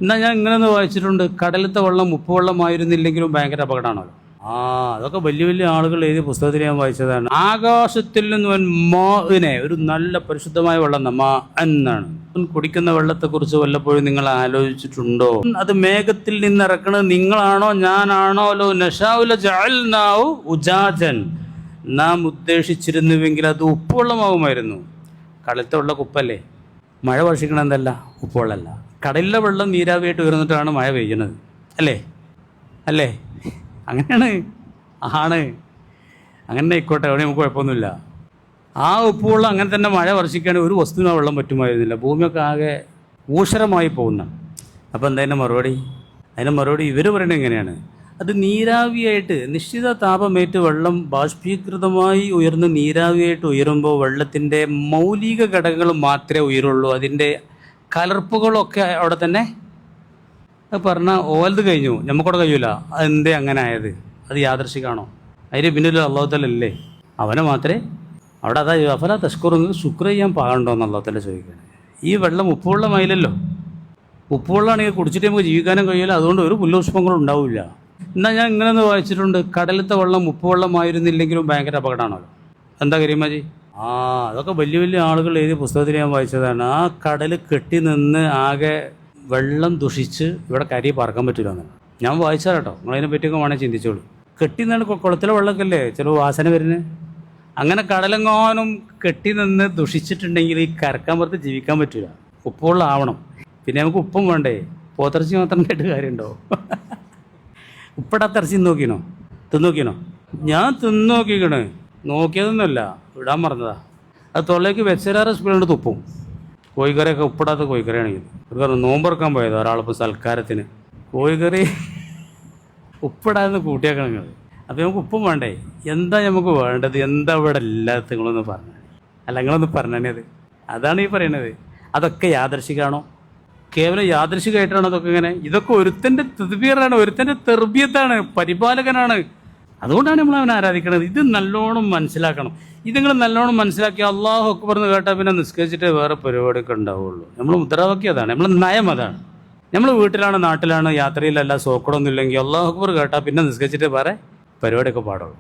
എന്നാൽ ഞാൻ ഇങ്ങനെ വായിച്ചിട്ടുണ്ട്, കടലത്തെ വെള്ളം ഉപ്പുവെള്ളമായിരുന്നില്ലെങ്കിലും ഭയങ്കര അപകടമാണല്ലോ. അതൊക്കെ വലിയ വലിയ ആളുകൾ എഴുതിയ പുസ്തകത്തിൽ ഞാൻ വായിച്ചതാണ്. ആകാശത്തിൽ നിന്ന് മാഇനെ, ഒരു നല്ല പരിശുദ്ധമായ വെള്ളം മാ എന്നാണ്. കുടിക്കുന്ന വെള്ളത്തെക്കുറിച്ച് വല്ലപ്പോഴും നിങ്ങൾ ആലോചിച്ചിട്ടുണ്ടോ? അത് മേഘത്തിൽ നിന്ന് ഇറക്കണത് നിങ്ങളാണോ ഞാനാണോ? ലോ നശാഉല ജഅൽനാഹു ഉജാജൻ, നാം ഉദ്ദേശിച്ചിരുന്നുവെങ്കിൽ അത് ഉപ്പുവെള്ളമാകുമായിരുന്നു. കടലത്തെ വെള്ളം ഉപ്പല്ലേ? മഴ വർഷിക്കണം എന്തല്ല? ഉപ്പുവെള്ളമല്ല. കടലിലെ വെള്ളം നീരാവിയായിട്ട് ഉയർന്നിട്ടാണ് മഴ പെയ്യുന്നത്, അല്ലേ? അങ്ങനെയാണ്. അങ്ങനെ ആയിക്കോട്ടെ, അവിടെ നമുക്ക് കുഴപ്പമൊന്നുമില്ല. ആ ഉപ്പുവെള്ളം അങ്ങനെ തന്നെ മഴ വർഷിക്കുകയാണെങ്കിൽ ഒരു വസ്തുവിന് വെള്ളം പറ്റുമായിരുന്നില്ല. ഭൂമിയൊക്കെ ആകെ ഊഷരമായി പോകുന്ന. അപ്പോൾ എന്തായാലും അതിൻ്റെ മറുപടി ഇവർ പറയുന്നത് എങ്ങനെയാണ്? അത് നീരാവിയായിട്ട് നിശ്ചിത താപമേറ്റ് വെള്ളം ബാഷ്പീകൃതമായി ഉയർന്ന് നീരാവിയായിട്ട് ഉയരുമ്പോൾ വെള്ളത്തിൻ്റെ മൗലിക ഘടകങ്ങൾ മാത്രമേ ഉയരുള്ളൂ. അതിൻ്റെ കലർപ്പുകളൊക്കെ അവിടെ തന്നെ പറഞ്ഞാൽ ഓലത് കഴിഞ്ഞു, നമുക്കവിടെ കഴിയൂല. അതെന്തേ അങ്ങനെ ആയത്? അത് യാദർശികമാണോ? അതിന് പിന്നിൽ അള്ളാഹുത്തല്ലേ? അവനെ മാത്രമേ അവിടെ അതാ അഫല തഷ്കുറെന്ന് ശുക്ർ ചെയ്യാൻ പാടുണ്ടോ എന്ന് അള്ളാഹുത്തല്ല ചോദിക്കുകയാണ്. ഈ വെള്ളം ഉപ്പുവെള്ളമായില്ലല്ലോ. ഉപ്പുവെള്ളമാണെങ്കിൽ കുടിച്ചിട്ട് നമുക്ക് ജീവിക്കാനും കഴിയില്ല. അതുകൊണ്ട് ഒരു പുല്ലുപുഷ്പങ്ങളും ഉണ്ടാവില്ല. എന്നാൽ ഞാൻ ഇങ്ങനെ വായിച്ചിട്ടുണ്ട്, കടലത്തെ വെള്ളം ഉപ്പുവെള്ളമായിരുന്നില്ലെങ്കിലും ഭയങ്കര അപകടമാണല്ലോ. എന്താ കരീമാജി? അതൊക്കെ വലിയ വലിയ ആളുകൾ എഴുതിയ പുസ്തകത്തിൽ ഞാൻ വായിച്ചതാണ്. ആ കടൽ കെട്ടി നിന്ന് ആകെ വെള്ളം ദുഷിച്ച് ഇവിടെ കരി പറക്കാൻ പറ്റില്ല എന്നാണ് ഞാൻ വായിച്ചാൽ കേട്ടോ. നിങ്ങളതിനെ പറ്റിയൊക്കെ വേണേൽ ചിന്തിച്ചോളൂ. കെട്ടി നിന്ന് കുളത്തിലെ വെള്ളമൊക്കെ അല്ലേ ചില വാസന വരുന്നത്. അങ്ങനെ കടലെങ്ങാനും കെട്ടി നിന്ന് ദുഷിച്ചിട്ടുണ്ടെങ്കിൽ ഈ കരക്കാൻ പുറത്ത് ജീവിക്കാൻ പറ്റില്ല. ഉപ്പുവെള്ളം ആവണം. പിന്നെ നമുക്ക് ഉപ്പും വേണ്ടേ? പോത്തിറച്ചി മാത്രം കേട്ട് കാര്യമുണ്ടോ? ഉപ്പിടാത്ത ഇറച്ചി തിന്നോക്കിനോ? ഞാൻ തിന്നോക്കിക്കണ്. നോക്കിയതൊന്നുമല്ല, ഇടാൻ മറന്നതാ. അത് തൊള്ളേക്ക് വെച്ചരാറ് സ്പീഡ് തുപ്പും. കോഴിക്കറിയൊക്കെ ഉപ്പിടാത്ത കോഴിക്കറിയാണെങ്കിൽ ഒരു കാരണം നോമ്പറക്കാൻ പോയത് ഒരാളിപ്പോൾ സൽക്കാരത്തിന് കോഴിക്കറി ഉപ്പിടാതെ കൂട്ടിയാക്കണങ്ങൾ. അപ്പോൾ നമുക്ക് ഉപ്പും വേണ്ടേ? എന്താ നമുക്ക് വേണ്ടത്? എന്താ ഇവിടെ ഇല്ലാത്ത നിങ്ങളൊന്ന് പറഞ്ഞാൽ നിങ്ങളൊന്ന് പറഞ്ഞേ. അതാണ് ഈ പറയണത്. അതൊക്കെ യാദർശികമാണോ? കേവലം യാദർശികമായിട്ടാണ് അതൊക്കെ ഇങ്ങനെ? ഇതൊക്കെ ഒരുത്തൻ്റെ തദ്ബീറാണ്, ഒരുത്തൻ്റെ തെർബിയത്താണ്, പരിപാലകനാണ്. അതുകൊണ്ടാണ് നമ്മൾ അവനെ ആരാധിക്കുന്നത്. ഇത് നല്ലോണം മനസ്സിലാക്കണം. ഇത് നിങ്ങൾ നല്ലോണം മനസ്സിലാക്കി അല്ലാഹു അക്ബർ എന്ന് കേട്ടാൽ പിന്നെ നിസ്കരിച്ചിട്ട് വേറെ പരിപാടിയൊക്കെ ഉണ്ടാവുള്ളൂ. നമ്മൾ മുദ്രാവാക്യം അതാണ്, നമ്മൾ നയം അതാണ്. നമ്മൾ വീട്ടിലാണ്, നാട്ടിലാണ്, യാത്രയിലല്ല, സോക്കടൊന്നും ഇല്ലെങ്കിൽ അല്ലാഹു അക്ബർ കേട്ടാൽ പിന്നെ നിസ്കരിച്ചിട്ട് വേറെ പരിപാടിയൊക്കെ പാടുള്ളൂ.